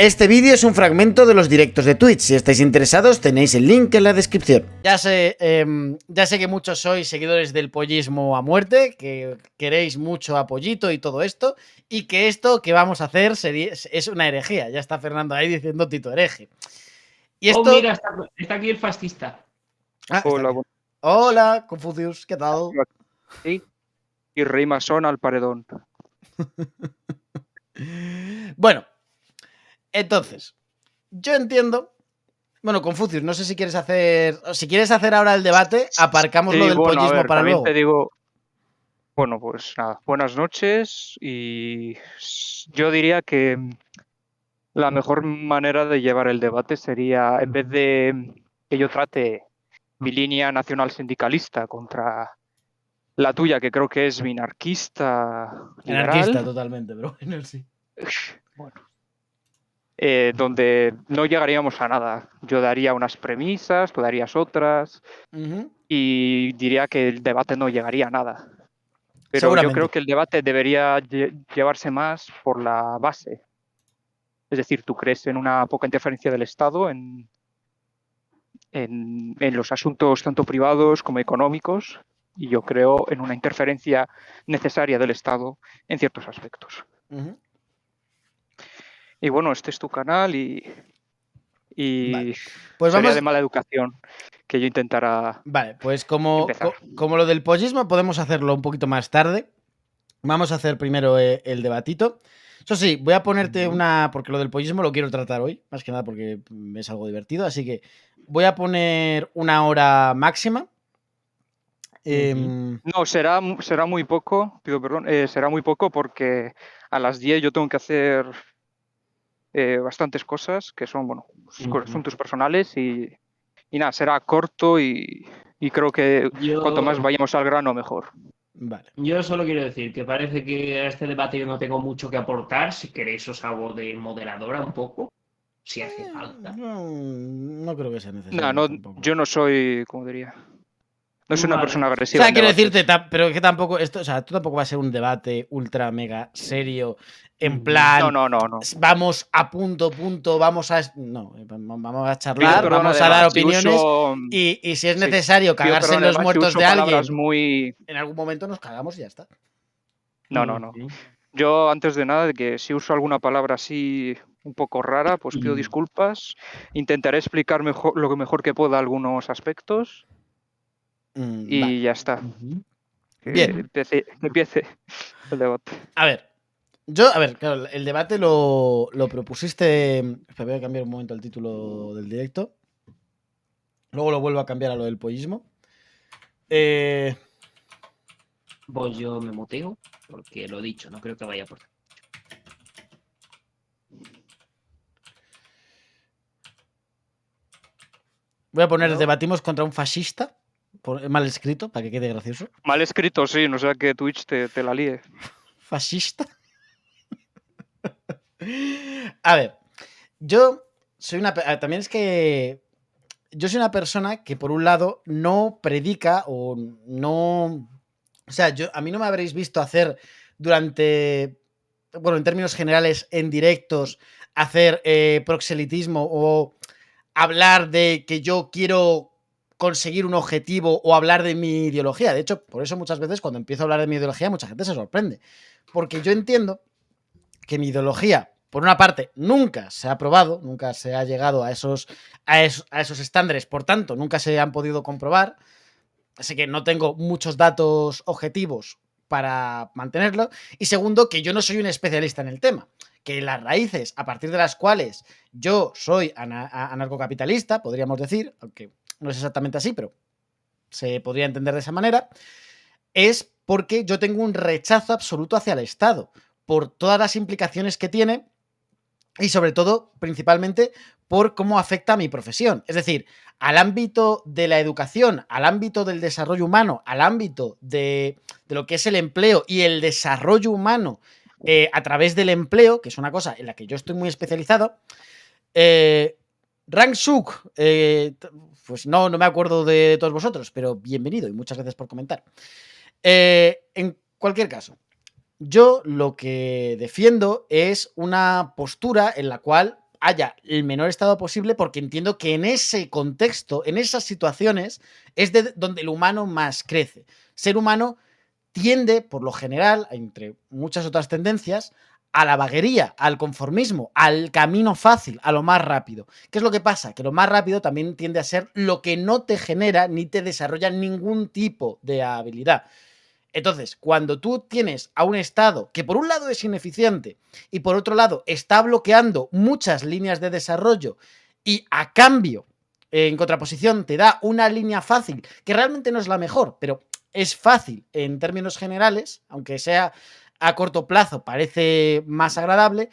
Este vídeo es un fragmento de los directos de Twitch. Si estáis interesados, tenéis el link en la descripción. Ya sé que muchos sois seguidores del pollismo a muerte, que queréis mucho a Pollito y todo esto, y que esto que vamos a hacer es una herejía. Ya está Fernando ahí diciendo Tito hereje. Y esto... Oh, mira, está aquí el fascista. Ah, Hola, está aquí. Hola, Confucius, ¿qué tal? Sí, y rey masón al paredón. Bueno, entonces, yo entiendo... Bueno, Confucius, no sé si quieres hacer... Si quieres hacer ahora el debate, aparcamos lo del pollismo a ver, para también luego. te digo, bueno, pues nada, buenas noches y yo diría que la mejor manera de llevar el debate sería, en vez de que yo trate mi línea nacional sindicalista contra la tuya, que creo que es minarquista, liberal. Anarquista totalmente, pero bueno, sí. Bueno, donde no llegaríamos a nada. Yo daría unas premisas, tú darías otras, y diría que el debate no llegaría a nada. Pero yo creo que el debate debería llevarse más por la base. Es decir, tú crees en una poca interferencia del Estado en los asuntos tanto privados como económicos, y yo creo en una interferencia necesaria del Estado en ciertos aspectos. Y bueno, este es tu canal y vale. Pues sería vamos... de mala educación que yo intentara... Vale, pues como lo del pollismo podemos hacerlo un poquito más tarde. Vamos a hacer primero el debatito. Eso sí, voy a ponerte una... Porque lo del pollismo lo quiero tratar hoy, más que nada porque es algo divertido. Así que voy a poner una hora máxima. No, será muy poco, pido perdón, será muy poco porque a las 10 yo tengo que hacer bastantes cosas que son, bueno, asuntos personales y nada, será corto y creo que cuanto más vayamos al grano, mejor. Vale. Yo solo quiero decir que parece que a este debate yo no tengo mucho que aportar. Si queréis os hago de moderadora un poco, si hace falta. No creo que sea necesario No, tampoco. yo no soy, como diría, no soy una persona O agresiva. sea, quiero decirte, pero que tampoco esto, o sea, tú tampoco va a ser un debate ultra mega serio, en plan, No. vamos a punto, vamos a... No, vamos a Pido charlar, perdón, vamos a además, dar si opiniones uso... y si es Sí, necesario pido cagarse en perdón, los además, si muertos uso de palabras alguien, muy... en algún momento nos cagamos y ya está. No. Yo, antes de nada, que si uso alguna palabra así un poco rara, pues pido disculpas. Intentaré explicar lo mejor que pueda algunos aspectos y Vale. ya está. Bien. Que empiece el debate. A ver, claro, el debate lo propusiste... Espera, voy a cambiar un momento el título del directo. Luego lo vuelvo a cambiar a lo del pollismo. Pues yo me muteo, porque lo he dicho, no creo que vaya por... Voy a poner debatimos contra un fascista, mal escrito, para que quede gracioso. Mal escrito, sí, no sea que Twitch te la líe. Fascista. A ver, yo soy una... También es que yo soy una persona que por un lado no predica o no... O sea, a mí no me habréis visto hacer durante... Bueno, en términos generales, en directos, hacer proxelitismo o hablar de que yo quiero conseguir un objetivo o hablar de mi ideología. De hecho, por eso muchas veces cuando empiezo a hablar de mi ideología, mucha gente se sorprende. Porque yo entiendo que mi ideología, por una parte, nunca se ha probado, nunca se ha llegado a esos estándares, por tanto, nunca se han podido comprobar. Así que no tengo muchos datos objetivos para mantenerlo. Y segundo, que yo no soy un especialista en el tema. Que las raíces a partir de las cuales yo soy anarcocapitalista, podríamos decir, aunque no es exactamente así, pero se podría entender de esa manera, es porque yo tengo un rechazo absoluto hacia el Estado, por todas las implicaciones que tiene y sobre todo, principalmente, por cómo afecta a mi profesión. Es decir, al ámbito de la educación, al ámbito del desarrollo humano, al ámbito de lo que es el empleo y el desarrollo humano a través del empleo, que es una cosa en la que yo estoy muy especializado. Rang Suk, pues no me acuerdo de todos vosotros, pero bienvenido y muchas gracias por comentar. En cualquier caso, yo lo que defiendo es una postura en la cual haya el menor Estado posible, porque entiendo que en ese contexto, en esas situaciones, es de donde el humano más crece. Ser humano tiende, por lo general, entre muchas otras tendencias, a la vaguería, al conformismo, al camino fácil, a lo más rápido. ¿Qué es lo que pasa? Que lo más rápido también tiende a ser lo que no te genera ni te desarrolla ningún tipo de habilidad. Entonces, cuando tú tienes a un Estado que por un lado es ineficiente y por otro lado está bloqueando muchas líneas de desarrollo y a cambio, en contraposición, te da una línea fácil, que realmente no es la mejor, pero es fácil en términos generales, aunque sea a corto plazo, parece más agradable,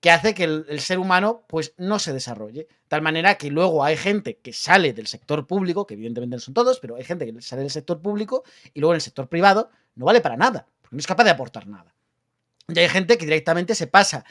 que hace que el ser humano pues no se desarrolle. De tal manera que luego hay gente que sale del sector público, que evidentemente no son todos, pero hay gente que sale del sector público y luego en el sector privado no vale para nada, porque no es capaz de aportar nada. Y hay gente que directamente se pasa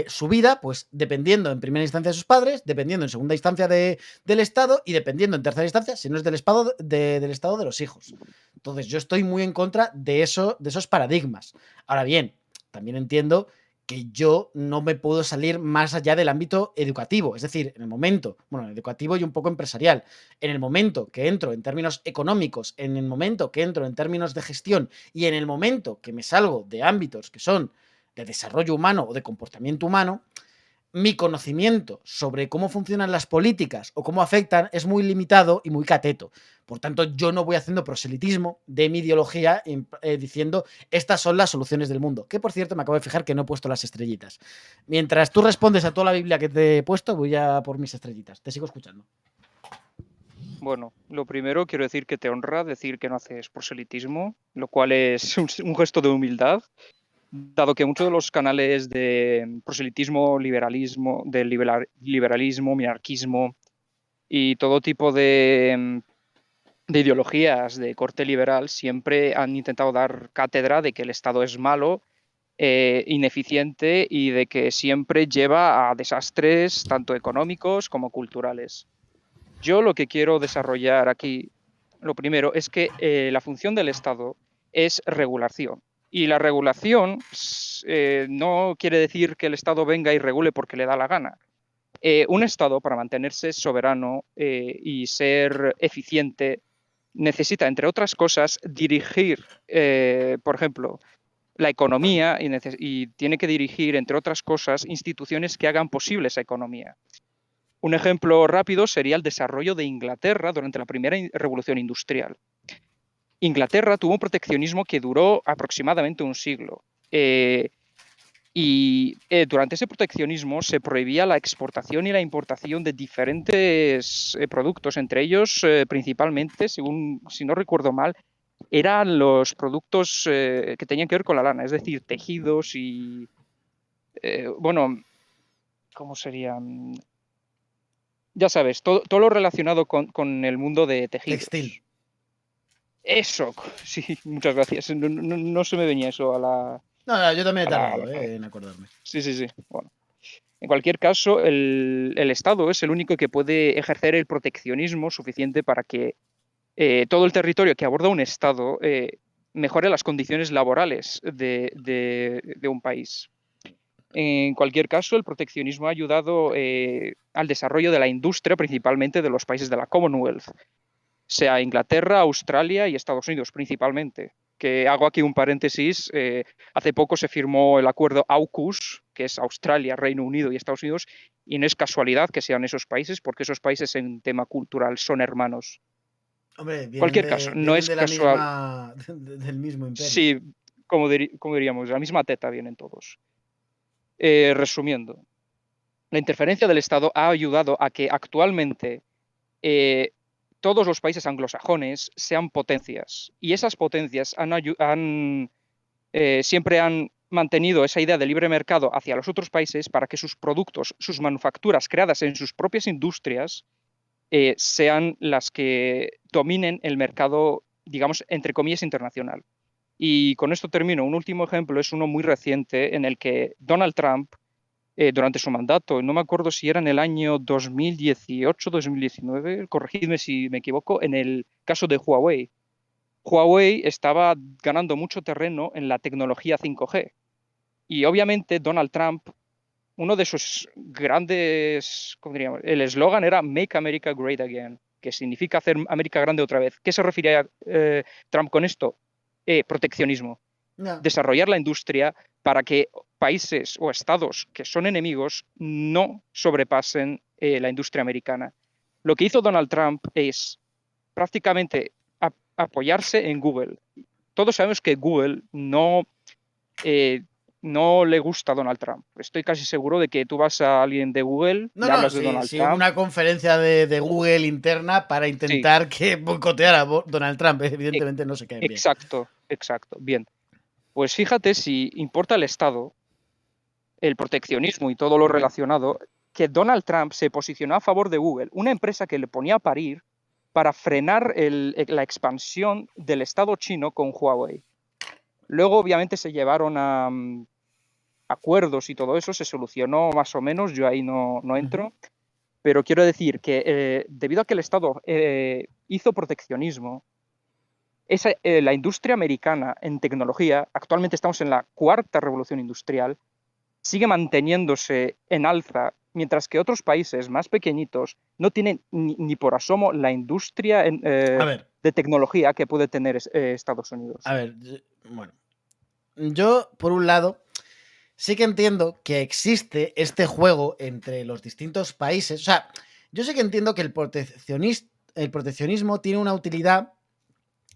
su vida, pues dependiendo en primera instancia de sus padres, dependiendo en segunda instancia del Estado y dependiendo en tercera instancia, si no es del Estado, del Estado de los hijos. Entonces yo estoy muy en contra de esos paradigmas. Ahora bien, también entiendo que yo no me puedo salir más allá del ámbito educativo, es decir, en el momento, bueno, educativo y un poco empresarial, en el momento que entro en términos económicos, en el momento que entro en términos de gestión y en el momento que me salgo de ámbitos que son de desarrollo humano o de comportamiento humano, mi conocimiento sobre cómo funcionan las políticas o cómo afectan es muy limitado y muy cateto. Por tanto, yo no voy haciendo proselitismo de mi ideología diciendo estas son las soluciones del mundo. Que por cierto, me acabo de fijar que no he puesto las estrellitas. Mientras tú respondes a toda la Biblia que te he puesto, voy a por mis estrellitas. Te sigo escuchando. Bueno, lo primero quiero decir que te honra decir que no haces proselitismo, lo cual es un gesto de humildad, dado que muchos de los canales de proselitismo, liberalismo, liberalismo, minarquismo y todo tipo de ideologías de corte liberal siempre han intentado dar cátedra de que el Estado es malo, ineficiente y de que siempre lleva a desastres tanto económicos como culturales. Yo lo que quiero desarrollar aquí, lo primero, es que la función del Estado es regulación. Y la regulación no quiere decir que el Estado venga y regule porque le da la gana. Un Estado, para mantenerse soberano y ser eficiente, necesita, entre otras cosas, dirigir, por ejemplo, la economía y tiene que dirigir, entre otras cosas, instituciones que hagan posible esa economía. Un ejemplo rápido sería el desarrollo de Inglaterra durante la primera revolución industrial. Inglaterra tuvo un proteccionismo que duró aproximadamente un siglo. Durante ese proteccionismo se prohibía la exportación y la importación de diferentes productos, entre ellos principalmente, si no recuerdo mal, eran los productos que tenían que ver con la lana, es decir, tejidos y, bueno, ¿cómo serían? Ya sabes, todo lo relacionado con el mundo de tejidos. Textil. Eso, sí, muchas gracias. No se me venía eso a la... No, yo también he tardado en acordarme. Sí. Bueno. En cualquier caso, el Estado es el único que puede ejercer el proteccionismo suficiente para que todo el territorio que aborda un Estado mejore las condiciones laborales de un país. En cualquier caso, el proteccionismo ha ayudado al desarrollo de la industria, principalmente de los países de la Commonwealth, sea Inglaterra, Australia y Estados Unidos principalmente. Que hago aquí un paréntesis, hace poco se firmó el acuerdo AUKUS, que es Australia, Reino Unido y Estados Unidos, y no es casualidad que sean esos países, porque esos países en tema cultural son hermanos. Hombre, En cualquier caso, no es de la casual. misma, del mismo imperio. Sí, como diríamos, de la misma teta vienen todos. Resumiendo, la interferencia del Estado ha ayudado a que actualmente todos los países anglosajones sean potencias. Y esas potencias siempre han mantenido esa idea de libre mercado hacia los otros países para que sus productos, sus manufacturas creadas en sus propias industrias, sean las que dominen el mercado, digamos, entre comillas, internacional. Y con esto termino. Un último ejemplo es uno muy reciente en el que Donald Trump, durante su mandato, no me acuerdo si era en el año 2018-2019, corregidme si me equivoco, en el caso de Huawei. Huawei estaba ganando mucho terreno en la tecnología 5G. Y obviamente Donald Trump, uno de sus grandes, ¿cómo diríamos? El eslogan era Make America Great Again, que significa hacer América grande otra vez. ¿Qué se refería Trump con esto? Proteccionismo. Ya. Desarrollar la industria para que países o estados que son enemigos no sobrepasen la industria americana. Lo que hizo Donald Trump es prácticamente apoyarse en Google. Todos sabemos que Google no le gusta a Donald Trump. Estoy casi seguro de que tú vas a alguien de Google, No, le no, hablas de Donald sí, hubo Trump. una conferencia de Google interna para Sí, intentar que boicoteara a Donald Trump. Evidentemente no se caen bien. exacto. Bien. Pues fíjate si importa el Estado, el proteccionismo y todo lo relacionado, que Donald Trump se posicionó a favor de Google, una empresa que le ponía a parir para frenar la expansión del Estado chino con Huawei. Luego, obviamente, se llevaron a acuerdos y todo eso, se solucionó más o menos, yo ahí no entro, pero quiero decir que debido a que el Estado hizo proteccionismo, la industria americana en tecnología, actualmente estamos en la 4ª revolución industrial, sigue manteniéndose en alza, mientras que otros países más pequeñitos no tienen ni por asomo la industria A ver, de tecnología que puede tener Estados Unidos. a ver, bueno. Yo, por un lado, sí que entiendo que existe este juego entre los distintos países. O sea, yo sí que entiendo que el proteccionismo tiene una utilidad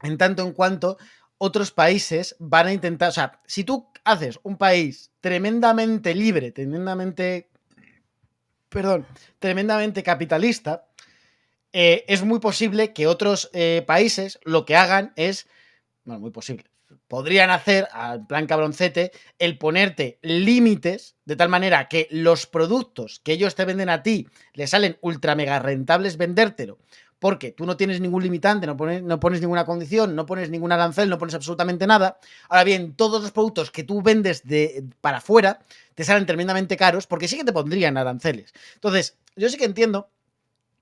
en tanto en cuanto otros países van a intentar. O sea, si tú haces un país tremendamente libre, tremendamente capitalista, es muy posible que otros países lo que hagan es. Bueno, muy posible. Podrían hacer, al plan cabroncete, el ponerte límites de tal manera que los productos que ellos te venden a ti les salen ultra mega rentables vendértelo, porque tú no tienes ningún limitante, no pones ninguna condición, no pones ningún arancel, no pones absolutamente nada. Ahora bien, todos los productos que tú vendes para afuera te salen tremendamente caros porque sí que te pondrían aranceles. Entonces, yo sí que entiendo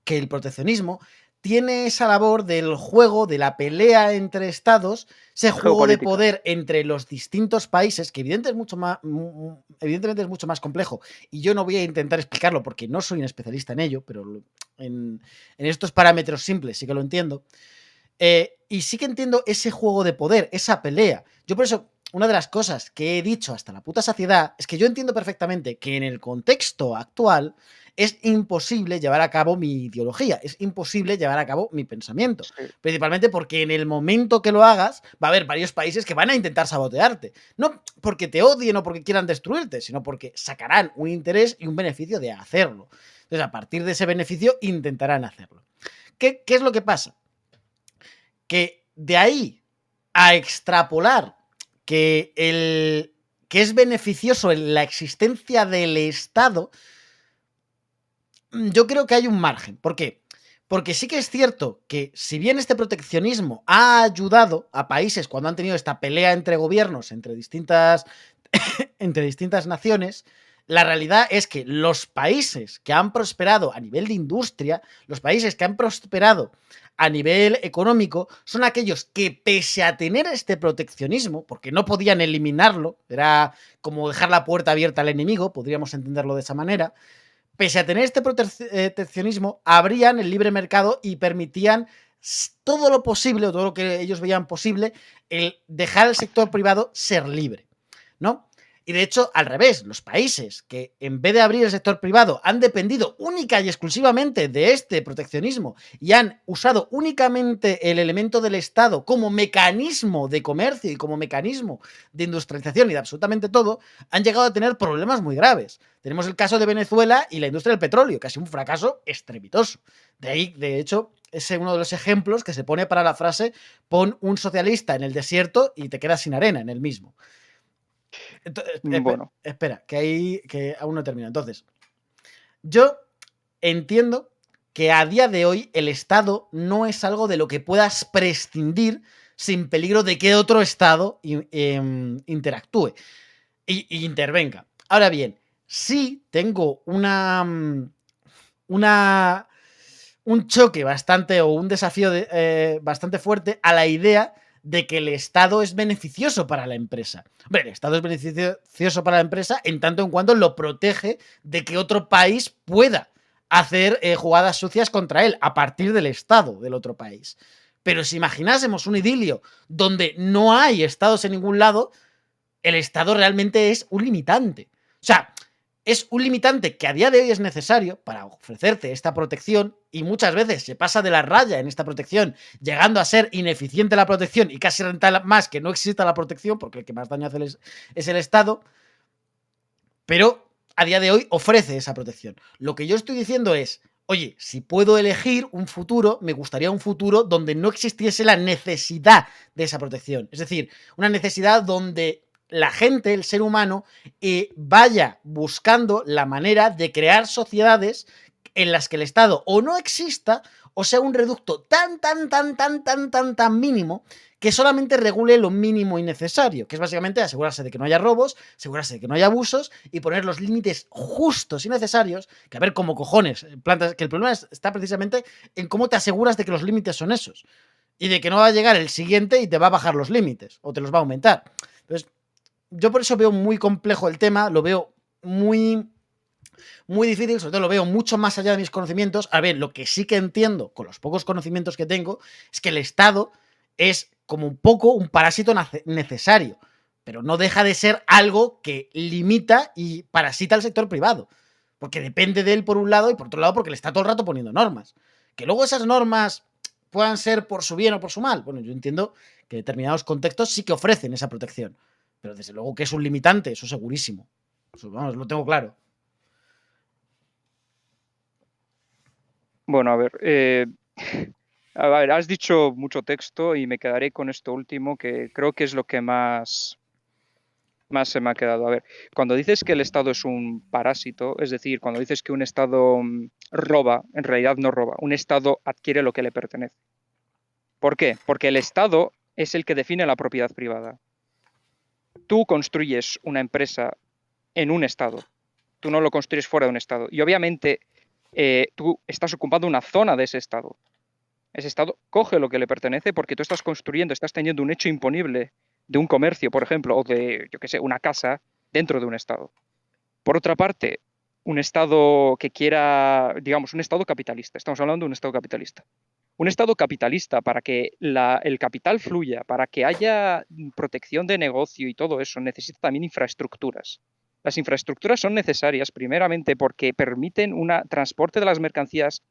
que el proteccionismo tiene esa labor del juego, de la pelea entre estados, ese juego de poder entre los distintos países, que evidentemente es mucho más complejo, y yo no voy a intentar explicarlo porque no soy un especialista en ello, pero en estos parámetros simples sí que lo entiendo. Y sí que entiendo ese juego de poder, esa pelea. Yo por eso, una de las cosas que he dicho hasta la puta saciedad es que yo entiendo perfectamente que en el contexto actual es imposible llevar a cabo mi ideología, es imposible llevar a cabo mi pensamiento. Sí. Principalmente porque en el momento que lo hagas va a haber varios países que van a intentar sabotearte. No porque te odien o porque quieran destruirte, sino porque sacarán un interés y un beneficio de hacerlo. Entonces, a partir de ese beneficio intentarán hacerlo. ¿Qué es lo que pasa? Que de ahí a extrapolar que es beneficioso la existencia del Estado, yo creo que hay un margen. ¿Por qué? Porque sí que es cierto que si bien este proteccionismo ha ayudado a países cuando han tenido esta pelea entre gobiernos, entre distintas naciones, la realidad es que los países que han prosperado a nivel de industria, los países que han prosperado a nivel económico, son aquellos que pese a tener este proteccionismo, porque no podían eliminarlo, era como dejar la puerta abierta al enemigo, podríamos entenderlo de esa manera, pese a tener este proteccionismo, abrían el libre mercado y permitían todo lo posible, o todo lo que ellos veían posible, el dejar al sector privado ser libre, ¿no? Y de hecho, al revés, los países que en vez de abrir el sector privado han dependido única y exclusivamente de este proteccionismo y han usado únicamente el elemento del Estado como mecanismo de comercio y como mecanismo de industrialización y de absolutamente todo, han llegado a tener problemas muy graves. Tenemos el caso de Venezuela y la industria del petróleo, que ha sido un fracaso estrepitoso. De ahí, de hecho, es uno de los ejemplos que se pone para la frase: pon un socialista en el desierto y te quedas sin arena en el mismo. Entonces, Bueno, espera, que aún no termino. Entonces, yo entiendo que a día de hoy el Estado no es algo de lo que puedas prescindir sin peligro de que otro Estado interactúe y intervenga. Ahora bien, sí tengo un choque bastante o un desafío bastante fuerte a la idea de que el Estado es beneficioso para la empresa. Hombre, el Estado es beneficioso para la empresa en tanto en cuanto lo protege de que otro país pueda hacer jugadas sucias contra él a partir del Estado del otro país. Pero si imaginásemos un idilio donde no hay estados en ningún lado, el Estado realmente es un limitante. O sea, es un limitante que a día de hoy es necesario para ofrecerte esta protección y muchas veces se pasa de la raya en esta protección, llegando a ser ineficiente la protección y casi renta más que no exista la protección, porque el que más daño hace es el Estado, pero a día de hoy ofrece esa protección. Lo que yo estoy diciendo es, oye, si puedo elegir un futuro, me gustaría un futuro donde no existiese la necesidad de esa protección. Es decir, una necesidad donde la gente, el ser humano, vaya buscando la manera de crear sociedades en las que el Estado o no exista o sea un reducto tan mínimo que solamente regule lo mínimo y necesario, que es básicamente asegurarse de que no haya robos, asegurarse de que no haya abusos y poner los límites justos y necesarios, que a ver cómo cojones plantas, que el problema está precisamente en cómo te aseguras de que los límites son esos y de que no va a llegar el siguiente y te va a bajar los límites o te los va a aumentar. Entonces, yo por eso veo muy complejo el tema, lo veo muy difícil, sobre todo lo veo mucho más allá de mis conocimientos. A ver, lo que sí que entiendo con los pocos conocimientos que tengo es que el Estado es como un poco un parásito necesario, pero no deja de ser algo que limita y parasita al sector privado, porque depende de él por un lado y por otro lado porque le está todo el rato poniendo normas. Que luego esas normas puedan ser por su bien o por su mal, bueno, yo entiendo que determinados contextos sí que ofrecen esa protección, pero desde luego que es un limitante, eso segurísimo. Eso, vamos, lo tengo claro. Bueno, a ver, has dicho mucho texto y me quedaré con esto último, que creo que es lo que más se me ha quedado. A ver, cuando dices que el Estado es un parásito, es decir, cuando dices que un Estado roba, en realidad no roba, un Estado adquiere lo que le pertenece. ¿Por qué? Porque el Estado es el que define la propiedad privada. Tú construyes una empresa en un Estado, tú no lo construyes fuera de un Estado. Y obviamente tú estás ocupando una zona de ese Estado. Ese Estado coge lo que le pertenece porque tú estás construyendo, estás teniendo un hecho imponible de un comercio, por ejemplo, o de, yo qué sé, una casa dentro de un Estado. Por otra parte, un Estado que quiera, digamos, un Estado capitalista. Estamos hablando de un Estado capitalista. Un Estado capitalista, para que el capital fluya, para que haya protección de negocio y todo eso, necesita también infraestructuras. Las infraestructuras son necesarias primeramente porque permiten un transporte de las mercancías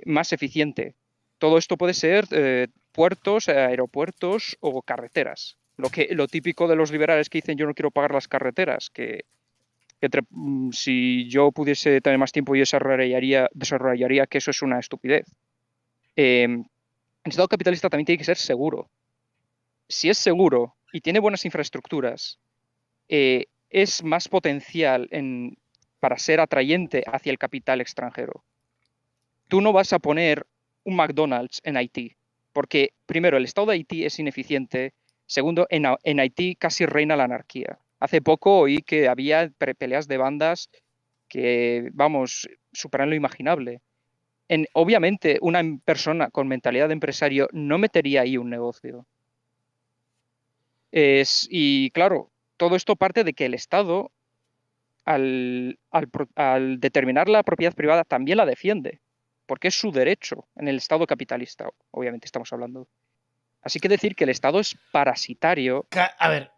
más eficiente. Todo esto puede ser puertos, aeropuertos o carreteras. Lo típico de los liberales que dicen yo no quiero pagar las carreteras, que si yo pudiese tener más tiempo yo desarrollaría que eso es una estupidez. El Estado capitalista también tiene que ser seguro. Si es seguro y tiene buenas infraestructuras, es más potencial para ser atrayente hacia el capital extranjero. Tú no vas a poner un McDonald's en Haití, porque primero, el Estado de Haití es ineficiente, segundo, en Haití casi reina la anarquía. Hace poco oí que había peleas de bandas que, vamos, superan lo imaginable. Obviamente, una persona con mentalidad de empresario no metería ahí un negocio. Y claro, todo esto parte de que el Estado, al determinar la propiedad privada, también la defiende, porque es su derecho en el Estado capitalista, obviamente estamos hablando. Así que decir que el Estado es parasitario, A ver,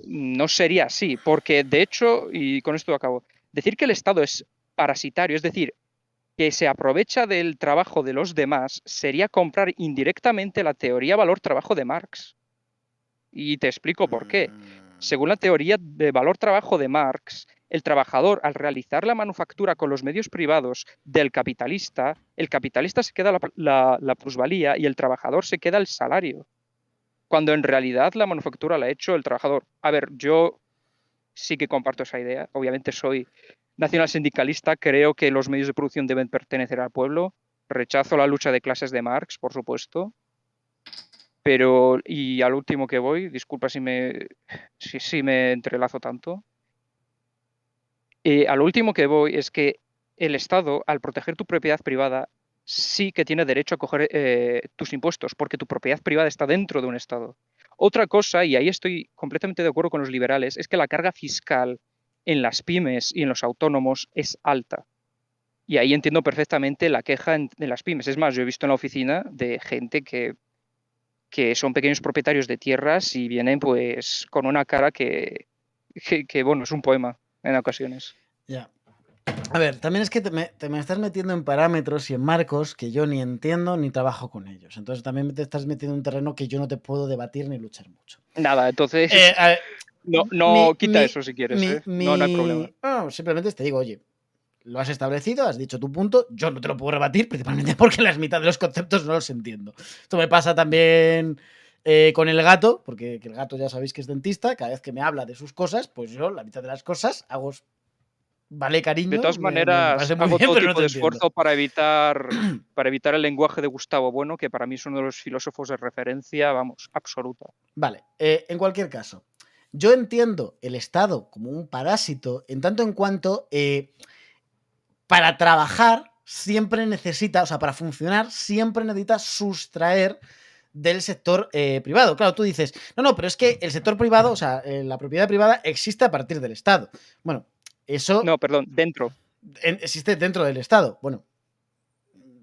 no sería así, porque de hecho, y con esto acabo, decir que el Estado es parasitario, es decir, que se aprovecha del trabajo de los demás, sería comprar indirectamente la teoría valor-trabajo de Marx. Y te explico por qué. Según la teoría de valor-trabajo de Marx, el trabajador, al realizar la manufactura con los medios privados del capitalista, el capitalista se queda la plusvalía y el trabajador se queda el salario. Cuando en realidad la manufactura la ha hecho el trabajador. A ver, yo sí que comparto esa idea. Obviamente soy nacional sindicalista, creo que los medios de producción deben pertenecer al pueblo. Rechazo la lucha de clases de Marx, por supuesto. Pero, y al último que voy, disculpa si me entrelazo tanto. Al último que voy es que el Estado, al proteger tu propiedad privada, sí que tiene derecho a coger tus impuestos, porque tu propiedad privada está dentro de un Estado. Otra cosa, y ahí estoy completamente de acuerdo con los liberales, es que la carga fiscal en las pymes y en los autónomos es alta. Y ahí entiendo perfectamente la queja en las pymes. Es más, yo he visto en la oficina de gente que son pequeños propietarios de tierras y vienen pues con una cara que bueno, es un poema en ocasiones. Ya. A ver, también es que te me estás metiendo en parámetros y en marcos que yo ni entiendo ni trabajo con ellos. Entonces también te estás metiendo en un terreno que yo no te puedo debatir ni luchar mucho. Nada, entonces A ver, no quita eso si quieres, ¿eh? No hay problema. no, simplemente te digo, oye, lo has establecido, has dicho tu punto, yo no te lo puedo rebatir, principalmente porque la mitad de los conceptos no los entiendo. Esto me pasa también con el gato, porque el gato ya sabéis que es dentista, cada vez que me habla de sus cosas, pues yo la mitad de las cosas hago, vale, De cariño, todas me maneras, parece muy hago bien, todo pero no tipo te de entiendo. esfuerzo para evitar el lenguaje de Gustavo Bueno, que para mí es uno de los filósofos de referencia, vamos, absoluta. Vale, en cualquier caso, yo entiendo el Estado como un parásito en tanto en cuanto para trabajar siempre necesita, o sea, para funcionar siempre necesita sustraer del sector privado. Claro, tú dices, no, pero es que el sector privado, o sea, la propiedad privada existe a partir del Estado. Bueno, eso No, perdón, dentro. existe dentro del Estado. Bueno,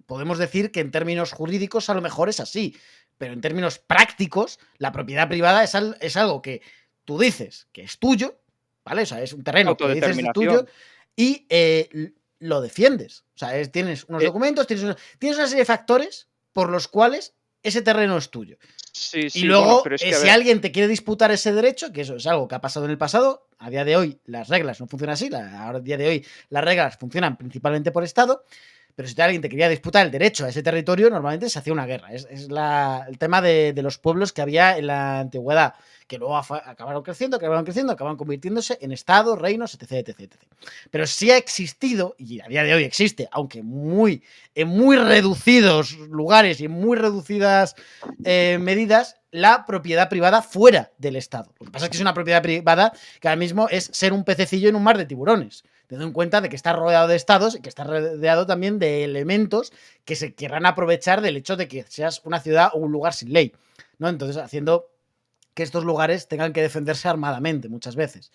podemos decir que en términos jurídicos a lo mejor es así, pero en términos prácticos, la propiedad privada es algo que tú dices que es tuyo, ¿vale? O sea, es un terreno que dices es tuyo Autodeterminación. y lo defiendes. O sea, tienes unos Eh, documentos, tienes una serie de factores por los cuales ese terreno es tuyo. sí, Y sí, bueno, luego, pero es que, a si ver, alguien te quiere disputar ese derecho, que eso es algo que ha pasado en el pasado, a día de hoy las reglas no funcionan así, a día de hoy las reglas funcionan principalmente por Estado, pero si alguien te quería disputar el derecho a ese territorio, normalmente se hacía una guerra. Es el tema de los pueblos que había en la antigüedad, que luego acabaron creciendo, acabaron convirtiéndose en estados, reinos, etc. Pero sí ha existido, y a día de hoy existe, aunque en muy reducidos lugares y en muy reducidas medidas, la propiedad privada fuera del Estado. Lo que pasa es que es una propiedad privada que ahora mismo es ser un pececillo en un mar de tiburones, teniendo en cuenta de que está rodeado de estados y que está rodeado también de elementos que se querrán aprovechar del hecho de que seas una ciudad o un lugar sin ley, ¿no? Entonces, haciendo que estos lugares tengan que defenderse armadamente muchas veces.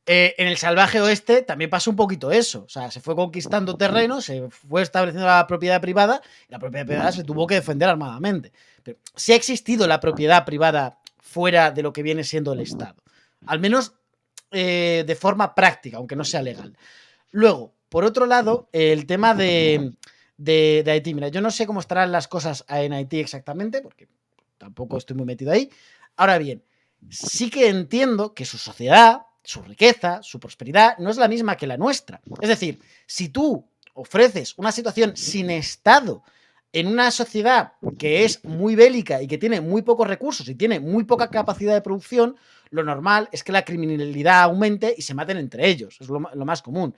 En el salvaje oeste también pasó un poquito eso. O sea, se fue conquistando terreno, se fue estableciendo la propiedad privada y la propiedad privada se tuvo que defender armadamente. Pero sí ha existido la propiedad privada fuera de lo que viene siendo el Estado. Al menos de forma práctica, aunque no sea legal. Luego, por otro lado, el tema de Haití. Mira, yo no sé cómo estarán las cosas en Haití exactamente, porque tampoco estoy muy metido ahí. Ahora bien, sí que entiendo que su sociedad, su riqueza, su prosperidad no es la misma que la nuestra. Es decir, si tú ofreces una situación sin Estado en una sociedad que es muy bélica y que tiene muy pocos recursos y tiene muy poca capacidad de producción, lo normal es que la criminalidad aumente y se maten entre ellos. Es lo más común.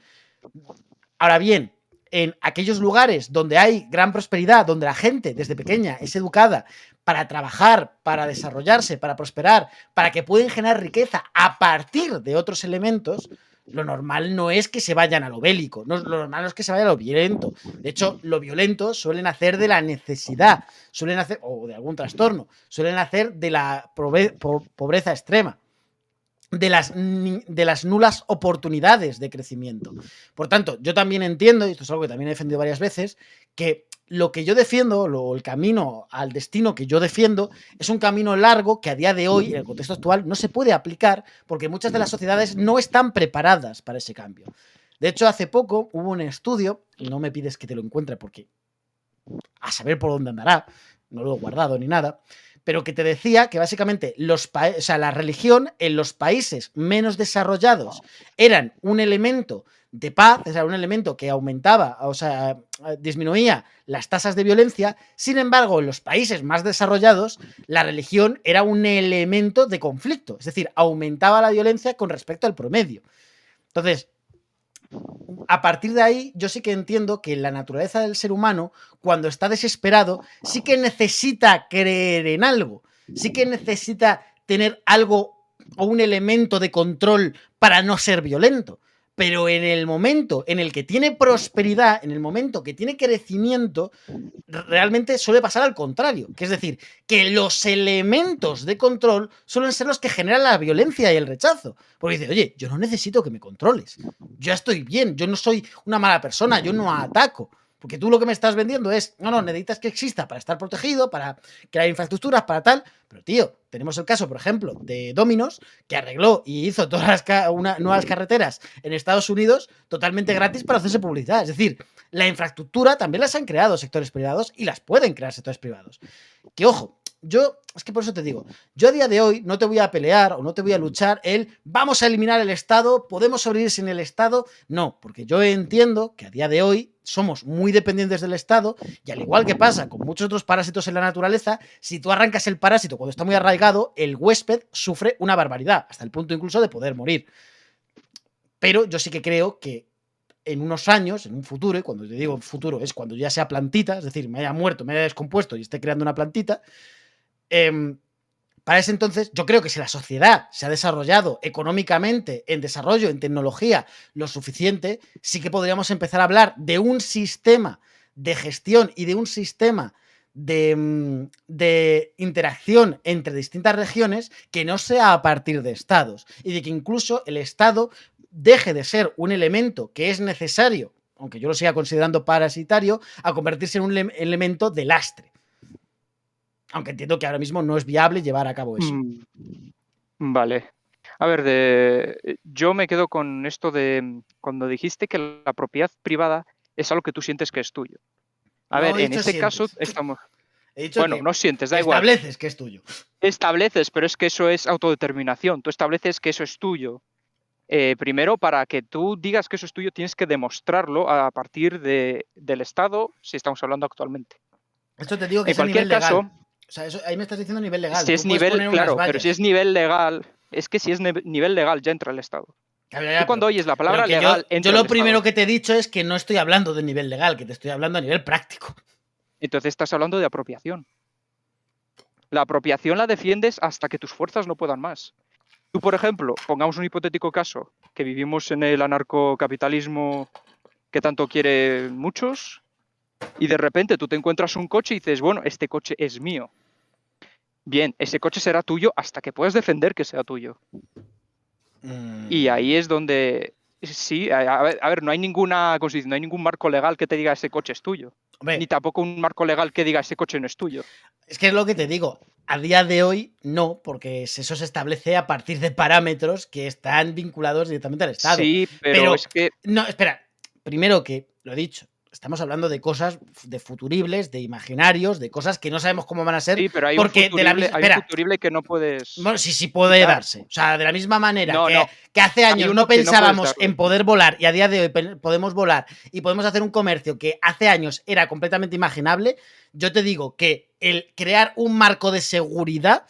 Ahora bien, en aquellos lugares donde hay gran prosperidad, donde la gente desde pequeña es educada para trabajar, para desarrollarse, para prosperar, para que pueden generar riqueza a partir de otros elementos, lo normal no es que se vayan a lo bélico, lo normal no es que se vayan a lo violento. De hecho, lo violento suelen hacer de la necesidad, suelen hacer, o de algún trastorno, suelen hacer de la pobreza extrema. De las nulas oportunidades de crecimiento. Por tanto, yo también entiendo, y esto es algo que también he defendido varias veces, que lo que yo defiendo, el camino al destino que yo defiendo, es un camino largo que a día de hoy, en el contexto actual, no se puede aplicar porque muchas de las sociedades no están preparadas para ese cambio. De hecho, hace poco hubo un estudio, y no me pides que te lo encuentre porque a saber por dónde andará, no lo he guardado ni nada, pero que te decía que básicamente la religión en los países menos desarrollados eran un elemento de paz, o sea, un elemento que aumentaba, o sea, disminuía las tasas de violencia. Sin embargo, en los países más desarrollados, la religión era un elemento de conflicto, es decir, aumentaba la violencia con respecto al promedio. Entonces, a partir de ahí, yo sí que entiendo que la naturaleza del ser humano, cuando está desesperado, sí que necesita creer en algo, sí que necesita tener algo o un elemento de control para no ser violento. pero en el momento en el que tiene prosperidad, en el momento que tiene crecimiento, realmente suele pasar al contrario, que es decir, que los elementos de control suelen ser los que generan la violencia y el rechazo, porque dice, oye, yo no necesito que me controles, yo ya estoy bien, yo no soy una mala persona, yo no ataco. Porque tú lo que me estás vendiendo es, no, necesitas que exista para estar protegido, para crear infraestructuras, para tal. Pero, tío, tenemos el caso, por ejemplo, de Domino's, que arregló y hizo todas las nuevas carreteras en Estados Unidos totalmente gratis para hacerse publicidad. Es decir, la infraestructura también las han creado sectores privados y las pueden crear sectores privados. Que, ojo, es que por eso te digo, yo a día de hoy no te voy a pelear o no te voy a luchar vamos a eliminar el Estado, podemos sobrevivir sin el Estado. No, porque yo entiendo que a día de hoy somos muy dependientes del Estado y al igual que pasa con muchos otros parásitos en la naturaleza, si tú arrancas el parásito cuando está muy arraigado, el huésped sufre una barbaridad, hasta el punto incluso de poder morir. Pero yo sí que creo que en unos años, en un futuro, y cuando te digo futuro es cuando ya sea plantita, es decir, me haya muerto, me haya descompuesto y esté creando una plantita, para ese entonces, yo creo que si la sociedad se ha desarrollado económicamente, en desarrollo, en tecnología, lo suficiente, sí que podríamos empezar a hablar de un sistema de gestión y de un sistema de interacción entre distintas regiones que no sea a partir de estados y de que incluso el estado deje de ser un elemento que es necesario, aunque yo lo siga considerando parasitario, a convertirse en un elemento de lastre. Aunque entiendo que ahora mismo no es viable llevar a cabo eso. Vale. A ver, yo me quedo con esto de cuando dijiste que la propiedad privada es algo que tú sientes que es tuyo. A ver, en este caso estamos... He dicho bueno, que no sientes, da igual. estableces que es tuyo. Estableces, pero es que eso es autodeterminación. Tú estableces que eso es tuyo. Primero, para que tú digas que eso es tuyo, tienes que demostrarlo a partir del Estado, si estamos hablando actualmente. Esto te digo que en es a cualquier nivel caso, legal. O sea, eso, ahí me estás diciendo nivel legal. Si es nivel, claro, pero si es nivel legal, es que si es nivel legal ya entra el Estado. Tú cuando oyes la palabra legal, yo lo primero que te he dicho es que no estoy hablando de nivel legal, que te estoy hablando a nivel práctico. Entonces estás hablando de apropiación. La apropiación la defiendes hasta que tus fuerzas no puedan más. Tú, por ejemplo, pongamos un hipotético caso, que vivimos en el anarcocapitalismo que tanto quieren muchos, y de repente tú te encuentras un coche y dices, bueno, este coche es mío. Bien, ese coche será tuyo hasta que puedas defender que sea tuyo. Y ahí es donde, sí, a ver, no hay ninguna constitución, no hay ningún marco legal que te diga ese coche es tuyo. Hombre, ni tampoco un marco legal que diga ese coche no es tuyo. Es que es lo que te digo, a día de hoy no, porque eso se establece a partir de parámetros que están vinculados directamente al Estado. Sí, pero es que... No, espera, primero que, lo he dicho, estamos hablando de cosas, de futuribles, de imaginarios, de cosas que no sabemos cómo van a ser. Sí, pero hay porque un futurible que no puedes... Bueno, sí puede quitar. Darse. O sea, de la misma manera No, que hace años no pensábamos no en poder volar y a día de hoy podemos volar y podemos hacer un comercio que hace años era completamente imaginable, yo te digo que el crear un marco de seguridad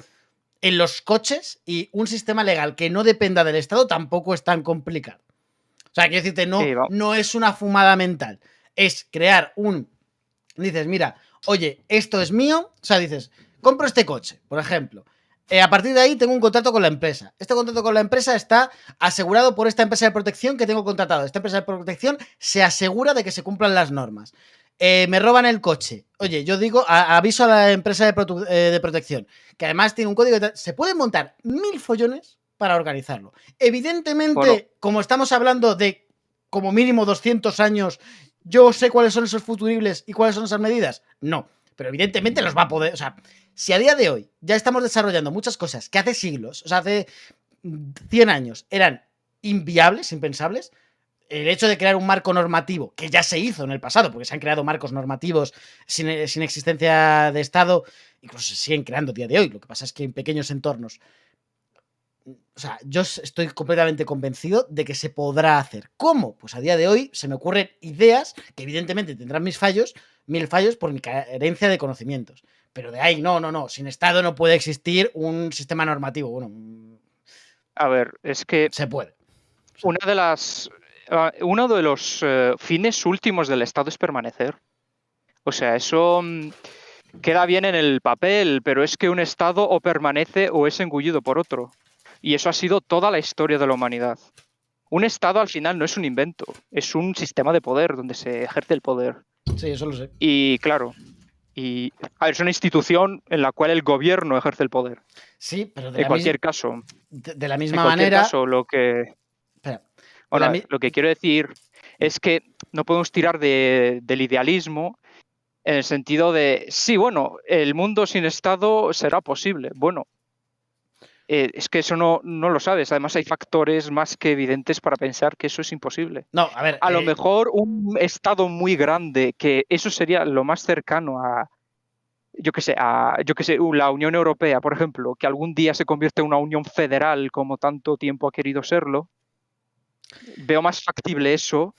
en los coches y un sistema legal que no dependa del Estado tampoco es tan complicado. O sea, quiero decirte, no es una fumada mental. Es crear dices, mira, oye, esto es mío. O sea, dices, compro este coche, por ejemplo. A partir de ahí tengo un contrato con la empresa. Este contrato con la empresa está asegurado por esta empresa de protección que tengo contratado. Esta empresa de protección se asegura de que se cumplan las normas. Me roban el coche. Oye, yo digo, aviso a la empresa de protección, que además tiene un código. Se pueden montar 1000 follones para organizarlo. Evidentemente, como estamos hablando de como mínimo 200 años, ¿yo sé cuáles son esos futuribles y cuáles son esas medidas? No, pero evidentemente los va a poder. O sea, si a día de hoy ya estamos desarrollando muchas cosas que hace siglos, o sea, hace 100 años eran inviables, impensables, el hecho de crear un marco normativo, que ya se hizo en el pasado, porque se han creado marcos normativos sin existencia de Estado, incluso se siguen creando a día de hoy, lo que pasa es que en pequeños entornos. O sea, yo estoy completamente convencido de que se podrá hacer. ¿Cómo? Pues a día de hoy se me ocurren ideas que evidentemente tendrán 1000 fallos por mi carencia de conocimientos. Pero de ahí, no. Sin Estado no puede existir un sistema normativo. Bueno, a ver, es que se puede. Uno de los fines últimos del Estado es permanecer. O sea, eso queda bien en el papel, pero es que un Estado o permanece o es engullido por otro. Y eso ha sido toda la historia de la humanidad. un Estado al final no es un invento, es un sistema de poder donde se ejerce el poder. Sí, eso lo sé. Y claro, a ver, es una institución en la cual el gobierno ejerce el poder. Sí, pero En cualquier caso, de la en misma cualquier manera. caso, Espera, bueno, lo que quiero decir es que no podemos tirar del idealismo en el sentido de, sí, bueno, el mundo sin Estado será posible. Bueno, es que eso no lo sabes. Además, hay factores más que evidentes para pensar que eso es imposible. No, a ver. A lo mejor un Estado muy grande, que eso sería lo más cercano a, yo que sé, la Unión Europea, por ejemplo, que algún día se convierte en una unión federal como tanto tiempo ha querido serlo, veo más factible eso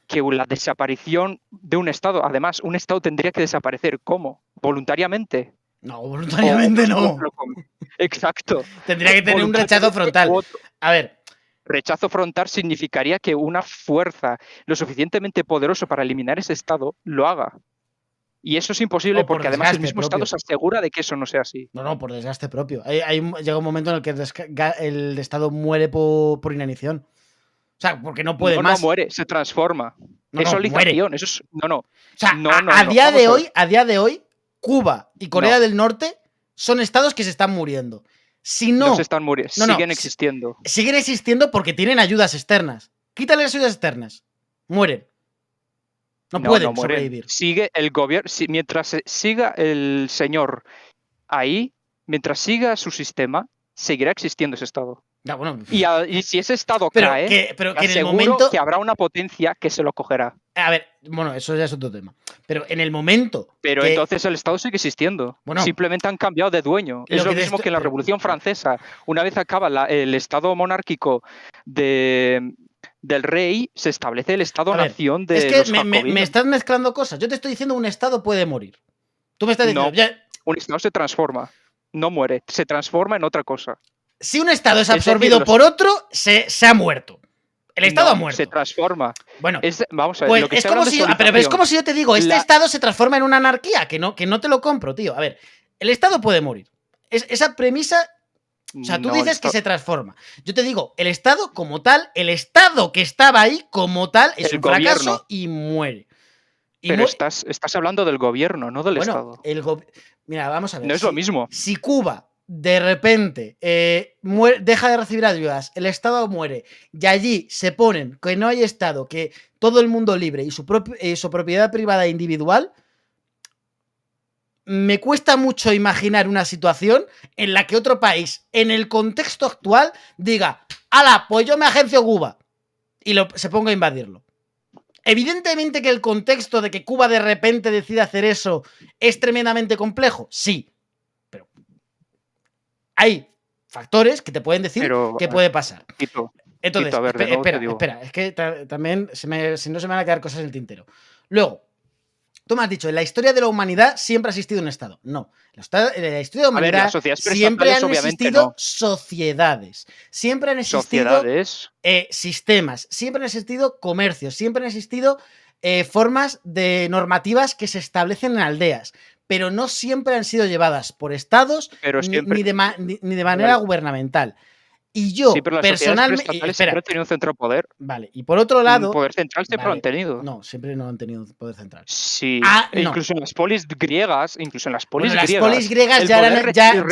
que la desaparición de un Estado. Además, un Estado tendría que desaparecer. ¿Cómo? ¿Voluntariamente? No, voluntariamente no. Exacto. Tendría que tener un rechazo frontal. A ver. Rechazo frontal significaría que una fuerza lo suficientemente poderosa para eliminar ese Estado lo haga. Y eso es imposible porque además el mismo Estado se asegura de que eso no sea así. No, por desgaste propio. Llega un momento en el que el Estado muere por inanición. O sea, porque no puede más. No muere, se transforma. Es olización, eso es. No. O sea, a día de hoy, Cuba y Corea del Norte son estados que se están muriendo. Si no se están muriendo, siguen existiendo. Siguen existiendo porque tienen ayudas externas. Quítale las ayudas externas. Mueren. No pueden sobrevivir. Sigue el gobierno. Mientras siga el señor ahí, mientras siga su sistema, seguirá existiendo ese estado. Ya, bueno. Y si ese estado cae, pero que en el momento que habrá una potencia que se lo cogerá. A ver, bueno, eso ya es otro tema. Pero en el momento. Pero entonces el Estado sigue existiendo. Bueno, simplemente han cambiado de dueño. Es lo mismo que en la Revolución Francesa. Una vez acaba el Estado monárquico del rey, se establece el Estado-nación de. Es que me estás mezclando cosas. Yo te estoy diciendo un Estado puede morir. Tú me estás diciendo. No, un Estado se transforma. No muere, se transforma en otra cosa. Si un Estado es absorbido por otro, se ha muerto. El Estado ha muerto. Se transforma. Bueno, vamos a ver. Pues lo que es como si, pero es como si yo te digo, este Estado se transforma en una anarquía, que no te lo compro, tío. A ver, el Estado puede morir. Esa premisa. O sea, tú dices que se transforma. Yo te digo, el Estado como tal, el Estado que estaba ahí como tal, es un fracaso y muere. Pero estás hablando del gobierno, no del Estado. Mira, vamos a ver. No es lo mismo. Si Cuba de repente deja de recibir ayudas, el Estado muere y allí se ponen que no hay Estado, que todo el mundo libre y su propiedad privada individual, me cuesta mucho imaginar una situación en la que otro país, en el contexto actual, diga, ¡hala, pues yo me agencio Cuba! Y se ponga a invadirlo. Evidentemente que el contexto de que Cuba de repente decida hacer eso es tremendamente complejo, sí. Pero hay factores que te pueden decir que puede pasar. Entonces, espera, es que también si no se me van a quedar cosas en el tintero. Luego, tú me has dicho, en la historia de la humanidad siempre ha existido un Estado. No, en la historia de la humanidad siempre han existido sociedades, siempre han existido sistemas, siempre han existido comercios, siempre han existido formas de normativas que se establecen en aldeas, pero no siempre han sido llevadas por estados ni de manera gubernamental. Y yo, personalmente. Siempre han tenido un centro de poder. Vale, y por otro lado. Un poder central siempre lo han tenido. No, siempre no han tenido un poder central. Sí. Incluso en las polis griegas. Las polis griegas ya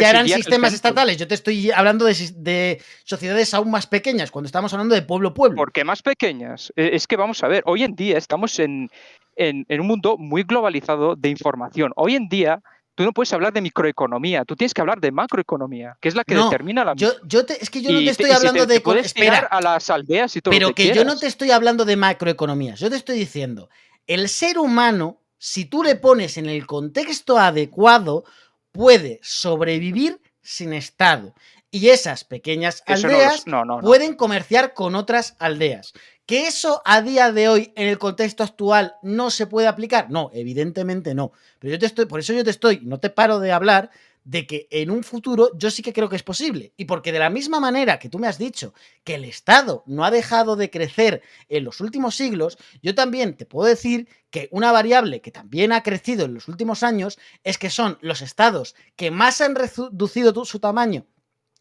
eran sistemas estatales. Yo te estoy hablando de sociedades aún más pequeñas, cuando estamos hablando de pueblo. ¿Por qué más pequeñas? Es que vamos a ver, hoy en día estamos en un mundo muy globalizado de información. Hoy en día. Tú no puedes hablar de microeconomía, tú tienes que hablar de macroeconomía, que es la que determina la. Es que yo no te estoy hablando de. Espera, a las aldeas y todo. Pero que yo no te estoy hablando de macroeconomías. Yo te estoy diciendo, el ser humano, si tú le pones en el contexto adecuado, puede sobrevivir sin Estado. Y esas pequeñas aldeas pueden comerciar con otras aldeas. ¿Que eso a día de hoy, en el contexto actual, no se puede aplicar? No, evidentemente no. Pero por eso no te paro de hablar de que en un futuro yo sí que creo que es posible. Y porque de la misma manera que tú me has dicho que el Estado no ha dejado de crecer en los últimos siglos, yo también te puedo decir que una variable que también ha crecido en los últimos años es que son los estados que más han reducido su tamaño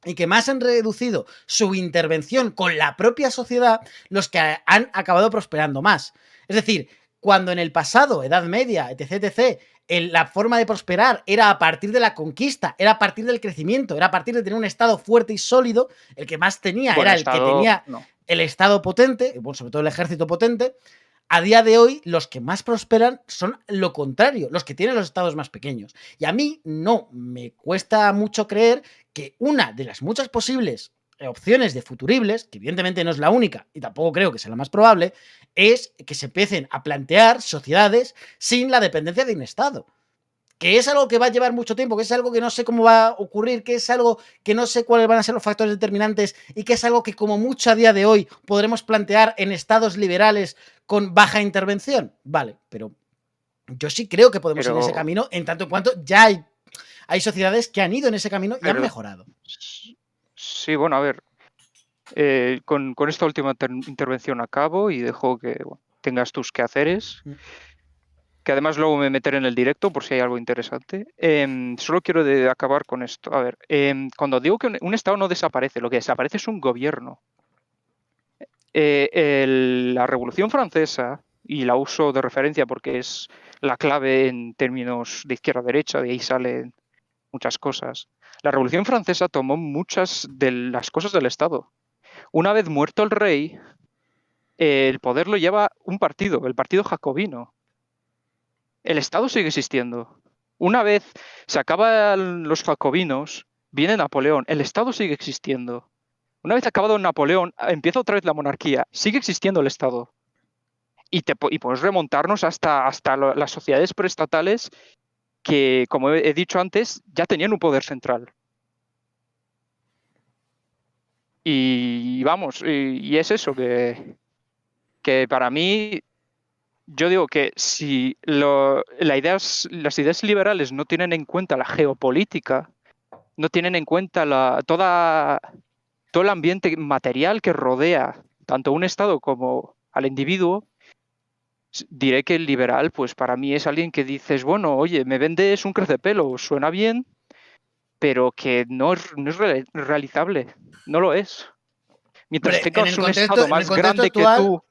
y que más han reducido su intervención con la propia sociedad, los que han acabado prosperando más. Es decir, cuando en el pasado, Edad Media, etc., la forma de prosperar era a partir de la conquista, era a partir del crecimiento, era a partir de tener un estado fuerte y sólido, el que más tenía Bueno, era el que tenía no. el estado potente, bueno, sobre todo el ejército potente. A día de hoy, los que más prosperan son lo contrario, los que tienen los estados más pequeños. Y a mí no me cuesta mucho creer que una de las muchas posibles opciones de futuribles, que evidentemente no es la única y tampoco creo que sea la más probable, es que se empiecen a plantear sociedades sin la dependencia de un estado. Que es algo que va a llevar mucho tiempo, que es algo que no sé cómo va a ocurrir, que es algo que no sé cuáles van a ser los factores determinantes y que es algo que como mucho a día de hoy podremos plantear en estados liberales con baja intervención. Vale, pero yo sí creo que podemos ir en ese camino en tanto en cuanto ya hay sociedades que han ido en ese camino y han mejorado. Sí, bueno, a ver, con esta última intervención acabo y dejo que tengas tus quehaceres, que además luego me meteré en el directo por si hay algo interesante. Solo quiero acabar con esto. A ver, cuando digo que un Estado no desaparece, lo que desaparece es un gobierno. La Revolución Francesa, y la uso de referencia porque es la clave en términos de izquierda a derecha, de ahí salen muchas cosas. La Revolución Francesa tomó muchas de las cosas del Estado. Una vez muerto el rey, el poder lo lleva un partido, el partido jacobino. El Estado sigue existiendo. Una vez se acaban los jacobinos, viene Napoleón, el Estado sigue existiendo. Una vez acabado Napoleón, empieza otra vez la monarquía, sigue existiendo el Estado. Y puedes remontarnos hasta las sociedades preestatales que, como he dicho antes, ya tenían un poder central. Y vamos, y es eso, que para mí, yo digo que si las ideas liberales no tienen en cuenta la geopolítica, no tienen en cuenta todo el ambiente material que rodea tanto a un Estado como al individuo, diré que el liberal, pues para mí es alguien que dices, bueno, oye, me vendes un crecepelo, suena bien, pero que no es realizable, no lo es. Mientras Hombre, tengas un Estado más grande que tú.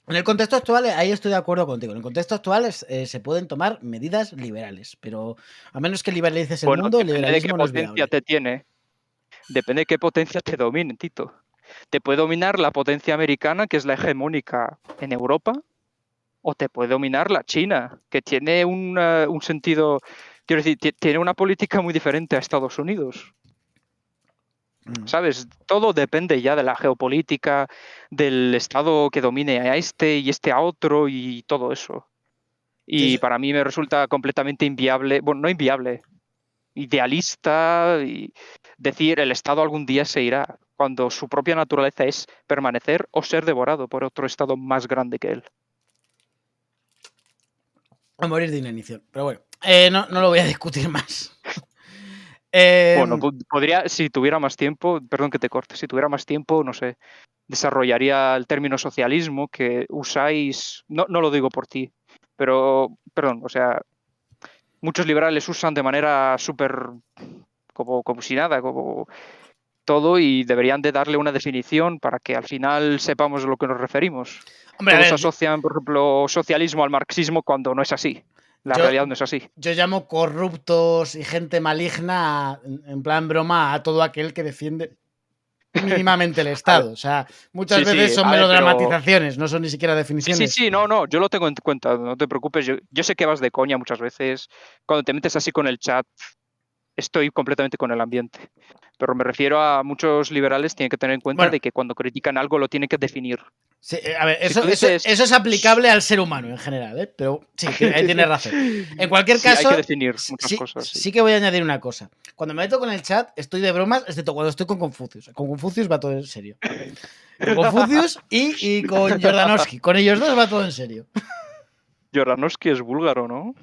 En el contexto actual, ahí estoy de acuerdo contigo. En el contexto actual se pueden tomar medidas liberales, pero a menos que liberalices el mundo, el Depende de qué liberalismo no es potencia viable. te tiene. Depende de qué potencia te domine, Tito. Te puede dominar la potencia americana, que es la hegemónica en Europa, o te puede dominar la China, que tiene un sentido, quiero decir, tiene una política muy diferente a Estados Unidos. ¿Sabes? Todo depende ya de la geopolítica, del Estado que domine a este y este a otro y todo eso. Y para mí me resulta completamente inviable, bueno, no inviable, idealista, y decir el Estado algún día se irá, cuando su propia naturaleza es permanecer o ser devorado por otro Estado más grande que él. A morir de inanición. Pero bueno, no lo voy a discutir más. Bueno, podría, si tuviera más tiempo, perdón que te corte, si tuviera más tiempo, no sé, desarrollaría el término socialismo que usáis, no lo digo por ti, pero, perdón, o sea, muchos liberales usan de manera súper, como si nada, como todo, y deberían de darle una definición para que al final sepamos a lo que nos referimos. Hombre, Todos asocian, por ejemplo, socialismo al marxismo cuando no es así. La realidad no es así. Yo llamo corruptos y gente maligna, en plan broma, a todo aquel que defiende mínimamente el Estado. O sea, muchas veces son melodramatizaciones, no son ni siquiera definiciones. Sí, no, yo lo tengo en cuenta, no te preocupes. Yo sé que vas de coña muchas veces. Cuando te metes así con el chat, estoy completamente con el ambiente. Pero me refiero a muchos liberales tienen que tener en cuenta de que cuando critican algo lo tienen que definir. Sí, a ver, eso es aplicable al ser humano en general, ¿eh? Pero sí, ahí tienes razón. En cualquier caso, hay que definir muchas cosas. Sí que voy a añadir una cosa. Cuando me meto con el chat, estoy de bromas, excepto cuando estoy con Confucius. Con Confucius va todo en serio. Con Confucius y con Jordanowski. Con ellos dos va todo en serio. Jordanowski es búlgaro, ¿no?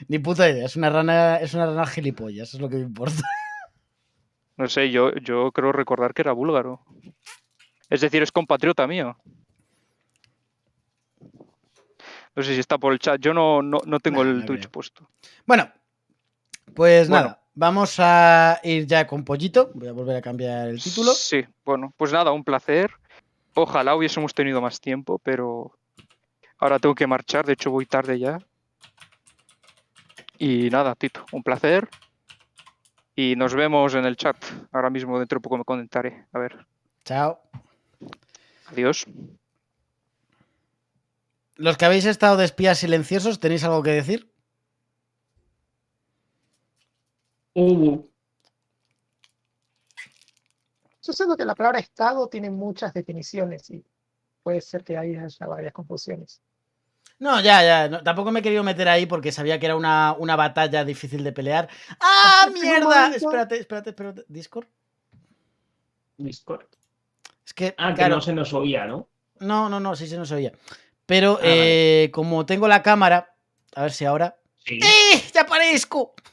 Ni puta idea, es una rana gilipollas, eso es lo que me importa. No sé, yo creo recordar que era búlgaro. Es decir, es compatriota mío. No sé si está por el chat. Yo no tengo el Twitch puesto. Bueno, pues nada. vamos a ir ya con Pollito. Voy a volver a cambiar el título. Sí, bueno, pues nada, un placer. Ojalá hubiésemos tenido más tiempo, pero ahora tengo que marchar, de hecho voy tarde ya. Y nada, Tito, un placer. Y nos vemos en el chat. Ahora mismo dentro de poco me conectaré. A ver, Chao. adiós. Los que habéis estado de espías silenciosos, ¿tenéis algo que decir? Yo siento que la palabra Estado tiene muchas definiciones y puede ser que ahí haya varias confusiones. No, ya. No, tampoco me he querido meter ahí porque sabía que era una batalla difícil de pelear. ¡Ah, En un mierda! momento- Espérate. ¿Discord? Discord. Es que, Ah, que claro. no se nos oía, ¿no? No, sí se nos oía. Pero Vale. como tengo la cámara, a ver si ahora. Sí. ¡Ya aparezco!